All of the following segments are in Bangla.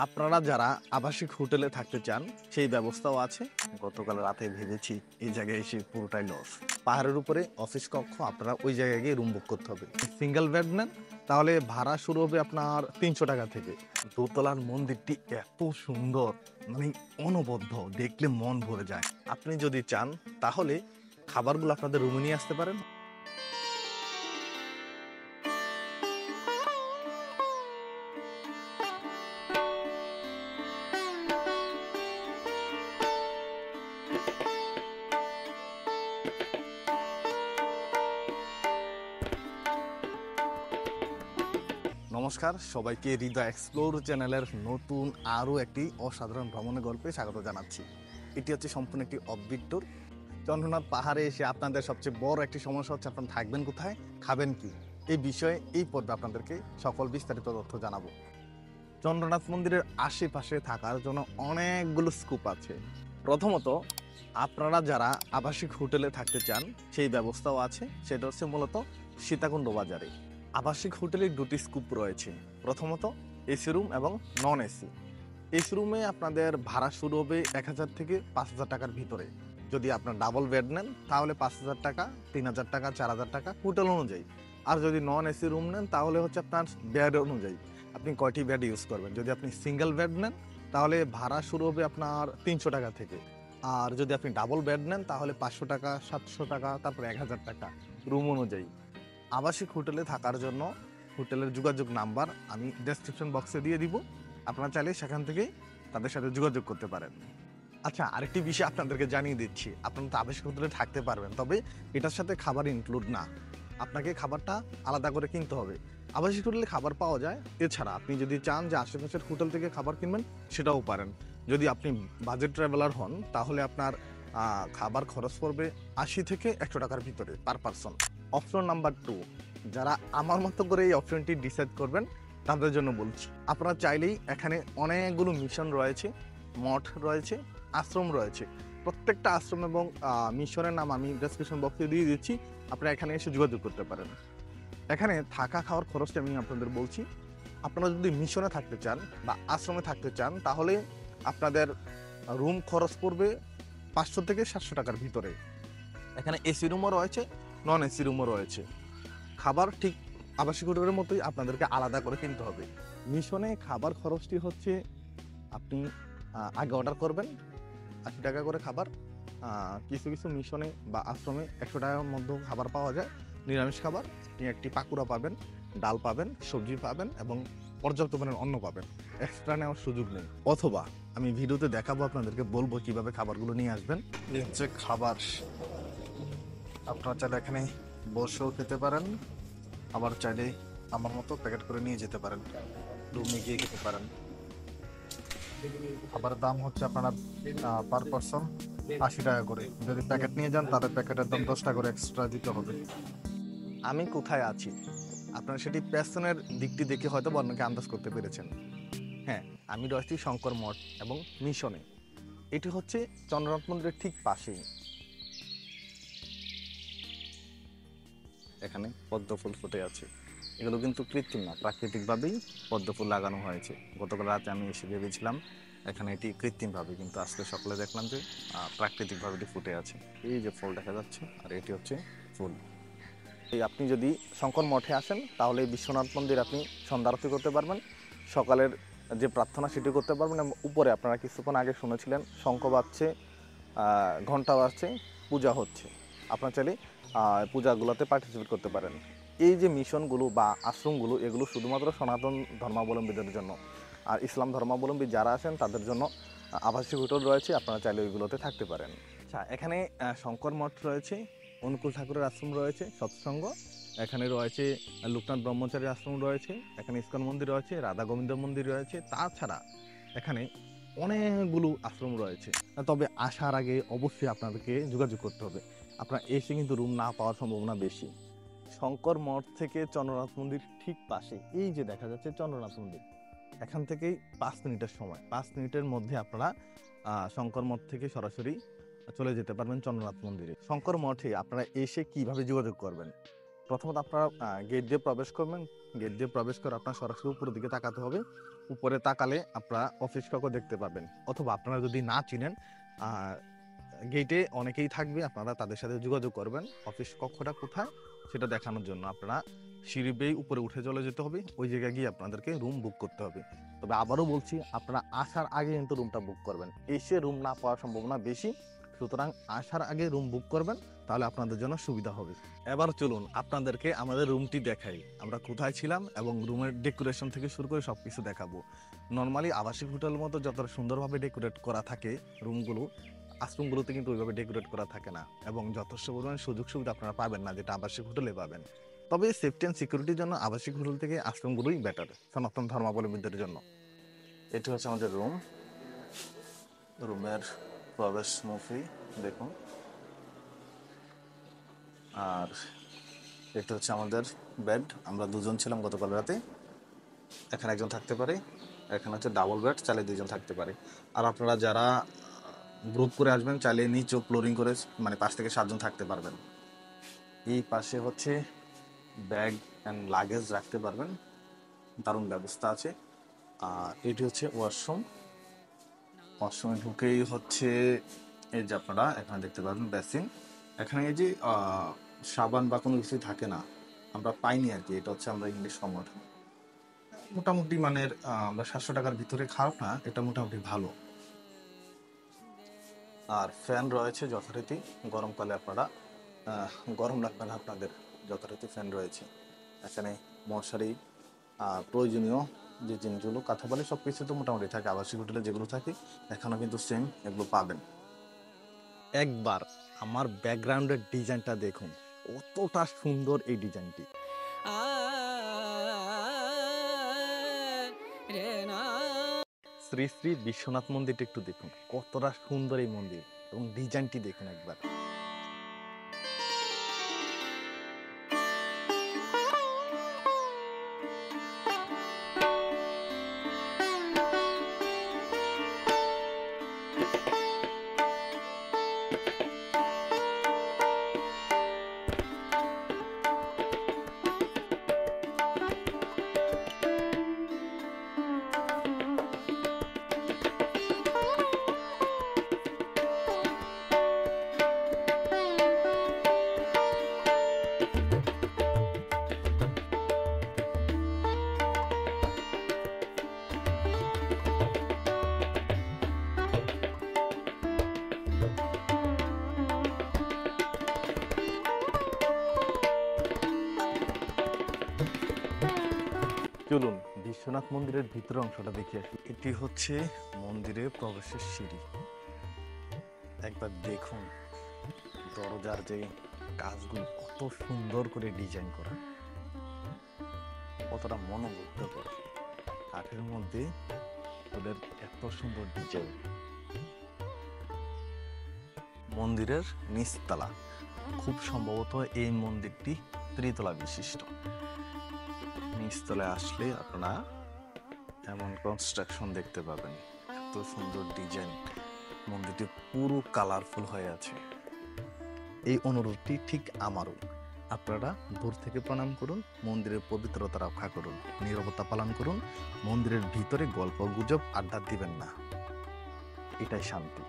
আপনারা যারা আবাসিক হোটেলে থাকতে চান সেই ব্যবস্থাও আছে। গতকাল রাতে ভেবেছি এই জায়গায় এসে পুরোটাই লস। পাহাড়ের উপরে অফিস কক্ষ, আপনারা ওই জায়গায় গিয়ে রুম বুক করতে হবে। সিঙ্গেল বেড নেন তাহলে ভাড়া শুরু হবে আপনার 300 টাকা থেকে। দোতলার মন্দিরটি এত সুন্দর, মানে অনবদ্য, দেখলে মন ভরে যায়। আপনি যদি চান তাহলে খাবারগুলো আপনাদের রুমে নিয়ে আসতে পারেন। নমস্কার সবাইকে, হৃদয় এক্সপ্লোর চ্যানেলের নতুন আরও একটি অসাধারণ ভ্রমণের গল্পে স্বাগত জানাচ্ছি। এটি হচ্ছে সম্পূর্ণ একটি অফবিট ট্যুর। চন্দ্রনাথ পাহাড়ে এসে আপনাদের সবচেয়ে বড় একটি সমস্যা হচ্ছে আপনারা থাকবেন কোথায়, খাবেন কি। এই বিষয়ে এই পর্বে আপনাদেরকে সকল বিস্তারিত তথ্য জানাবো। চন্দ্রনাথ মন্দিরের আশেপাশে থাকার জন্য অনেকগুলো স্কুপ আছে। প্রথমত, আপনারা যারা আবাসিক হোটেলে থাকতে চান সেই ব্যবস্থাও আছে। সেটা হচ্ছে মূলত সীতাকুণ্ড বাজারে। আবাসিক হোটেলের দুটি স্কুপ রয়েছে। প্রথমত এসি রুম এবং নন এসি। এসি রুমে আপনাদের ভাড়া শুরু হবে 1000 থেকে 5000 টাকার ভিতরে। যদি আপনার ডাবল বেড নেন তাহলে 5000 টাকা, 3000 টাকা, 4000 টাকা হোটেল অনুযায়ী। আর যদি নন এসি রুম নেন তাহলে হচ্ছে আপনার বেড অনুযায়ী আপনি কয়টি বেড ইউজ করবেন। যদি আপনি সিঙ্গেল বেড নেন তাহলে ভাড়া শুরু হবে আপনার 300 টাকা থেকে। আর যদি আপনি ডাবল বেড নেন তাহলে 500 টাকা, 700 টাকা, তারপর 1000 টাকা রুম অনুযায়ী। আবাসিক হোটেলে থাকার জন্য হোটেলের যোগাযোগ নাম্বার আমি ডেসক্রিপশন বক্সে দিয়ে দিব। আপনারা চাইলে সেখান থেকে তাদের সাথে যোগাযোগ করতে পারেন। আচ্ছা, আরেকটি বিষয় আপনাদেরকে জানিয়ে দিচ্ছি। আপনারা তো আবাসিক হোটেলে থাকতে পারবেন, তবে এটার সাথে খাবার ইনক্লুড না। আপনাকে খাবারটা আলাদা করে কিনতে হবে। আবাসিক হোটেলে খাবার পাওয়া যায়। এছাড়া আপনি যদি চান যে আশেপাশের হোটেল থেকে খাবার কিনবেন, সেটাও পারেন। যদি আপনি বাজেট ট্রাভেলার হন তাহলে আপনার খাবার খরচ পড়বে 80 থেকে 100 টাকার ভিতরে পার পারসন। অপশন নাম্বার 2, যারা আমার মতো করে এই অপশনটি ডিসাইড করবেন তাদের জন্য বলছি। আপনারা চাইলেই এখানে অনেকগুলো মিশন রয়েছে, মঠ রয়েছে, আশ্রম রয়েছে। প্রত্যেকটা আশ্রম এবং মিশনের নাম আমি ডেসক্রিপশন বক্সে দিয়ে দিচ্ছি। আপনারা এখানে এসে যোগাযোগ করতে পারেন। এখানে থাকা খাওয়ার খরচটা আমি আপনাদের বলছি। আপনারা যদি মিশনে থাকতে চান বা আশ্রমে থাকতে চান তাহলে আপনাদের রুম খরচ পড়বে 500 থেকে 700 টাকার ভিতরে। এখানে এসি রুমও রয়েছে, নন এসি রুমও রয়েছে। খাবার ঠিক আবাসিক হোটেলের মতোই আপনাদেরকে আলাদা করে কিনতে হবে। মিশনে খাবার খরচটি হচ্ছে আপনি আগে অর্ডার করবেন 80 টাকা করে খাবার। কিছু কিছু মিশনে বা আশ্রমে 100 টাকার মধ্যেও খাবার পাওয়া যায়, নিরামিষ খাবার। আপনি একটি পাকুড়া পাবেন, ডাল পাবেন, সবজি পাবেন এবং পর্যাপ্ত পরিমাণে অন্ন পাবেন। এক্সট্রা নেওয়ার সুযোগ নেই। অথবা আমি ভিডিওতে দেখাবো, আপনাদেরকে বলবো কিভাবে খাবারগুলো নিয়ে আসবেন। এই হচ্ছে খাবার। আপনারা চাইলে এখানে বসেও খেতে পারেন, আবার চাইলে আমার মতো প্যাকেট করে নিয়ে যেতে পারেন, রুমে গিয়ে খেতে পারেন। খাবারের দাম হচ্ছে আপনারা পার পারসন 80 টাকা করে। যদি প্যাকেট নিয়ে যান তাহলে প্যাকেটের দাম 10 টাকা করে এক্সট্রা দিতে হবে। আমি কোথায় আছি আপনারা সেটি পেছনের দিকটি দেখে হয়তো অনেকে আন্দাজ করতে পেরেছেন। হ্যাঁ, আমি রয়েছি শঙ্কর মঠ এবং মিশনে। এটি হচ্ছে চন্দ্রনাথ মন্দিরের ঠিক পাশেই। এখানে পদ্ম ফুল ফুটে আছে। এগুলো কিন্তু কৃত্রিম না, প্রাকৃতিকভাবেই পদ্ম ফুল লাগানো হয়েছে। গতকাল রাতে আমি এসে ভেবেছিলাম এখানে এটি কৃত্রিমভাবে, কিন্তু আজকে সকালে দেখলাম যে প্রাকৃতিকভাবে এটি ফুটে আছে। এই যে ফুল দেখা যাচ্ছে, আর এটি হচ্ছে ফুল। এই আপনি যদি শঙ্কর মঠে আসেন তাহলে বিশ্বনাথ মন্দির আপনি সন্ধ্যা আরতি করতে পারবেন। সকালের যে প্রার্থনা সেটি করতে পারবেন। এবং উপরে আপনারা কিছুক্ষণ আগে শুনেছিলেন শঙ্খ বাজছে, ঘন্টা বাজছে, পূজা হচ্ছে। আপনার চাইলে পূজাগুলোতে পার্টিসিপেট করতে পারেন। এই যে মিশনগুলো বা আশ্রমগুলো, এগুলো শুধুমাত্র সনাতন ধর্মাবলম্বীদের জন্য। আর ইসলাম ধর্মাবলম্বী যারা আছেন তাদের জন্য আবাসিক হোটেল রয়েছে, আপনারা চাইলে ওইগুলোতে থাকতে পারেন। আচ্ছা, এখানে শঙ্কর মঠ রয়েছে, অনুকূল ঠাকুরের আশ্রম রয়েছে, সৎসঙ্গ। এখানে রয়েছে লোকনাথ ব্রহ্মচারীর আশ্রম রয়েছে, এখানে ইস্কন মন্দির রয়েছে, রাধা গোবিন্দ মন্দির রয়েছে। তাছাড়া এখানে অনেকগুলো আশ্রম রয়েছে। তবে আসার আগে অবশ্যই আপনাদেরকে যোগাযোগ করতে হবে। আপনার এসে কিন্তু রুম না পাওয়ার সম্ভাবনা বেশি। শঙ্কর মঠ থেকে চন্দ্রনাথ মন্দির ঠিক পাশে এই যে দেখা যাচ্ছে চন্দ্রনাথ মন্দির, এখান থেকেই 5 মিনিটের সময়, 5 মিনিটের মধ্যে আপনারা শঙ্কর মঠ থেকে সরাসরি চলে যেতে পারবেন চন্দ্রনাথ মন্দিরে। শঙ্কর মঠে আপনারা এসে কিভাবে যোগাযোগ করবেন? প্রথমত আপনারা গেট দিয়ে প্রবেশ করবেন, গেট দিয়ে প্রবেশ করে আপনার সরাসরি উপরের দিকে তাকাতে হবে। উপরে তাকালে আপনারা অফিস কক্ষ দেখতে পাবেন, অথবা আপনারা যদি না চিনেন গেটে অনেকেই থাকবে, আপনারা তাদের সাথে যোগাযোগ করবেন অফিস কক্ষটা কোথায় সেটা দেখানোর জন্য। আপনারা সিঁড়ি বেয়ে উপরে উঠে চলে যেতে হবে, ওই জায়গায় গিয়ে আপনাদেরকে রুম বুক করতে হবে। তবে আবারও বলছি, আপনারা আসার আগে কিন্তু রুমটা বুক করবেন, এসে রুম না পাওয়ার সম্ভাবনা বেশি, সুতরাং আসার আগে রুম বুক করবেন, তাহলে আপনাদের জন্য সুবিধা হবে। এবার চলুন আপনাদেরকে আমাদের রুমটি দেখাই, আমরা কোথায় ছিলাম এবং রুমের ডেকোরেশন থেকে শুরু করে সবকিছু দেখাবো। নর্মালি আবাসিক হোটেলের মতো যতটা সুন্দরভাবে ডেকোরেট করা থাকে রুমগুলো, আশ্রমগুলোতে কিন্তু ওইভাবে ডেকোরেট করা থাকে না, এবং যথেষ্ট পরিমাণে সুযোগ সুবিধা আপনারা পাবেন না যেটা আবাসিক হোটেলে পাবেন। তবে সেফটি অ্যান্ড সিকিউরিটির জন্য আবাসিক হোটেল থেকে আশ্রমগুলোই বেটার সনাতন ধর্মাবলম্বীদের জন্য। এটি হচ্ছে আমাদের রুম, রুমের প্রবেশমুখী দেখুন। আর এটা হচ্ছে আমাদের বেড, আমরা দুজন ছিলাম গতকাল রাতে, এখানে একজন থাকতে পারে। এখানে হচ্ছে ডাবল বেড, চাইলে দুজন থাকতে পারে। আর আপনারা যারা গ্রুপ করে আসবেন চাইলে নিচেও ফ্লোরিং করে মানে 5 থেকে 7 জন থাকতে পারবেন। এই পাশে হচ্ছে ব্যাগ অ্যান্ড লাগেজ রাখতে পারবেন, দারুণ ব্যবস্থা আছে। আর এটি হচ্ছে ওয়াশরুম, ওয়াশরুমে ঢুকেই হচ্ছে এই যে আপনারা এখানে দেখতে পাবেন বেসিন। এখানে এই যে সাবান বা কোনো কিছুই থাকে না, আমরা পাইনি আর কি, এটা হচ্ছে আমরা ইংলিশ কমোড। মোটামুটি মানের, আমরা 700 টাকার ভিতরে খারাপ না, এটা মোটামুটি ভালো। আর ফ্যান রয়েছে যথারীতি, গরমকালে আপনারা গরম লাগবে না আপনাদের, যথারীতি ফ্যান রয়েছে। এখানে মশারি, প্রয়োজনীয় যে জিনিসগুলো কাঁথা বালি সব কিছু তো মোটামুটি থাকে, আবাসিক হোটেলে যেগুলো থাকে এখানেও কিন্তু সেম এগুলো পাবেন। একবার আমার ব্যাকগ্রাউন্ডের ডিজাইনটা দেখুন, কতটা সুন্দর এই ডিজাইনটি। শ্রী শ্রী বিশ্বনাথ মন্দিরটা একটু দেখুন, কতটা সুন্দর এই মন্দির, এবং ডিজাইনটি দেখুন একবার। চলুন বিশ্বনাথ মন্দিরের ভিতরের অংশটা দেখে আসি। এটি হচ্ছে মন্দিরের প্রবেশের সিঁড়ি, একবার দেখুন দরজার যে কাজগুলো কত সুন্দর করে ডিজাইন করা, কতটা মনোমুগ্ধকর। কাঠের মধ্যে ওদের এত সুন্দর ডিজাইন। মন্দিরের নিচতলা, খুব সম্ভবত এই মন্দিরটি ত্রিতলা বিশিষ্ট। নিচতলায় আসলে আপনারা এমন কনস্ট্রাকশন দেখতে পাবেন, এত সুন্দর ডিজাইন, মন্দিরটি পুরো কালারফুল হয়ে আছে। এই অনুরোধটি ঠিক আমারও, আপনারা দূর থেকে প্রণাম করুন, মন্দিরের পবিত্রতা রক্ষা করুন, নীরবতা পালন করুন, মন্দিরের ভিতরে গল্প গুজব আড্ডা দিবেন না, এটাই শান্তি।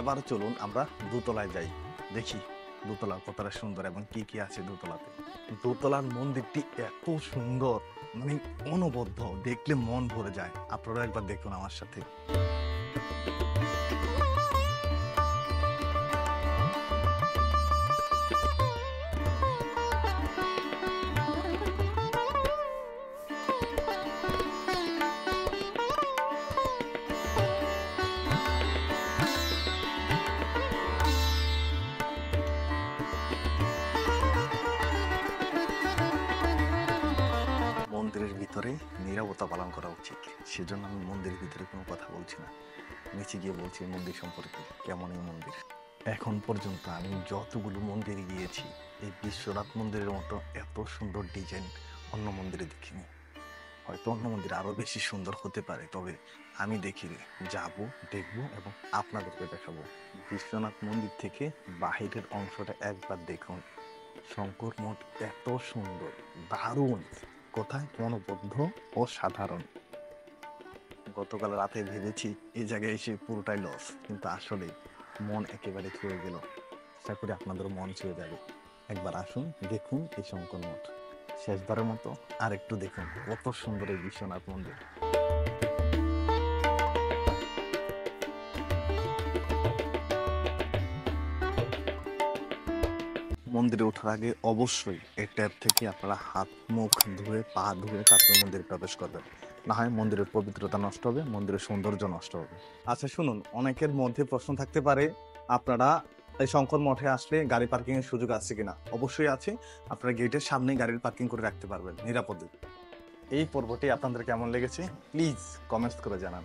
এবার চলুন আমরা দোতলায় যাই, দেখি দোতলা কতটা সুন্দর এবং কি কি আছে দোতলাতে। দোতলার মন্দিরটি এত সুন্দর, মানে অনবদ্য, দেখলে মন ভরে যায়। আপনারা একবার দেখুন আমার সাথে। মন্দিরের ভিতরে নীরবতা পালন করা উচিত, সেজন্য আমি মন্দিরের ভিতরে কোনো কথা বলছি না, নিচে গিয়ে বলছি মন্দির সম্পর্কে, কেমন এই মন্দির। এখন পর্যন্ত আমি যতগুলো মন্দিরে গিয়েছি, এই বিশ্বনাথ মন্দিরের মতো এত সুন্দর ডিজাইন অন্য মন্দিরে দেখিনি। হয়তো অন্য মন্দির আরো বেশি সুন্দর হতে পারে, তবে আমি দেখিনি, যাব, দেখবো এবং আপনাদেরকে দেখাবো। বিশ্বনাথ মন্দির থেকে বাহিরের অংশটা একবার দেখুন, শঙ্কর মঠ এত সুন্দর, দারুণ। কোথায় মনোবদ্ধ ও সাধারণ। গতকাল রাতে ভেবেছি এই জায়গায় এসে পুরোটাই লস, কিন্তু আসলে মন একেবারে ছুঁয়ে গেল। আশা করি আপনাদের মন ছুঁয়ে যাবে। একবার আসুন, দেখুন এই শঙ্কর মঠ। শেষবারের মতো আর একটু দেখুন কত সুন্দর এই বিশ্বনাথ মন্দির। মন্দিরে ওঠার আগে অবশ্যই এই ট্যাপ থেকে আপনারা হাত মুখ ধুয়ে পা ধুয়ে তারপর মন্দিরে প্রবেশ করবেন। না হয় মন্দিরের পবিত্রতা নষ্ট হবে, মন্দিরের সৌন্দর্য নষ্ট হবে। আচ্ছা শুনুন, অনেকের মধ্যে প্রশ্ন থাকতে পারে আপনারা এই শঙ্কর মঠে আসলে গাড়ি পার্কিং এর সুযোগ আছে কিনা। অবশ্যই আছে। আপনারা গেটের সামনেই গাড়ির পার্কিং করে রাখতে পারবেন নিরাপদে। এই পর্বটি আপনাদের কেমন লেগেছে প্লিজ কমেন্টস করে জানান।